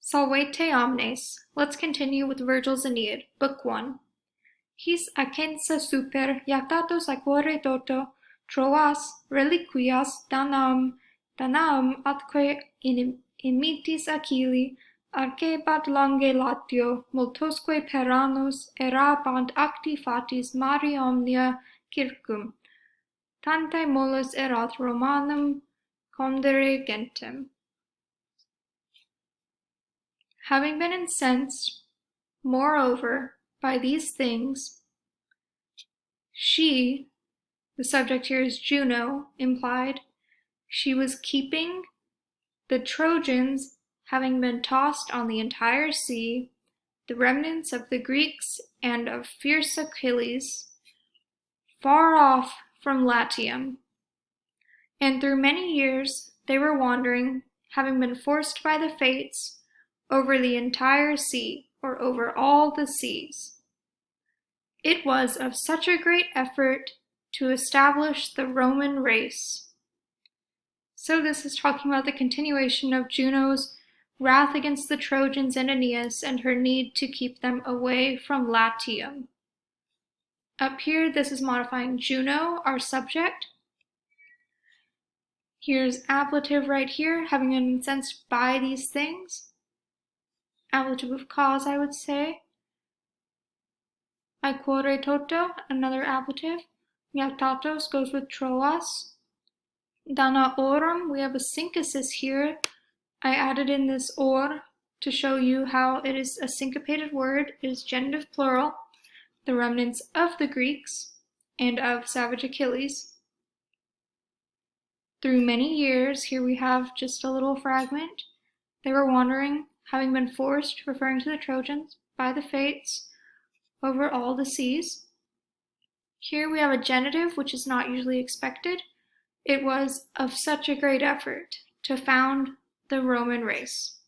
Salvete omnes. Let's continue with Virgil's Aeneid, Book 1. His acensa super iactatos aequore toto, Troas reliquias Danaum atque imitis Achilli, arcebat longe Latio, multosque per annus erabant acti fatis mari omnia circum, tantae molles erat Romanum condere gentem. Having been incensed, moreover, by these things, she, the subject here is Juno, implied, she was keeping the Trojans, having been tossed on the entire sea, the remnants of the Greeks and of fierce Achilles, far off from Latium. And through many years they were wandering, having been forced by the fates, over the entire sea, or over all the seas. It was of such a great effort to establish the Roman race. So this is talking about the continuation of Juno's wrath against the Trojans and Aeneas and her need to keep them away from Latium. Up here, this is modifying Juno, our subject. Here's ablative right here, having been incensed by these things. Ablative of cause, I would say. Aequore toto, another ablative. Iactatos goes with Troas. Danaorum, we have a synthesis here. I added in this or to show you how it is a syncopated word. It is genitive plural, the remnants of the Greeks and of savage Achilles. Through many years, here we have just a little fragment. They were wandering, having been forced, referring to the Trojans, by the fates, over all the seas. Here we have a genitive, which is not usually expected. It was of such a great effort to found the Roman race.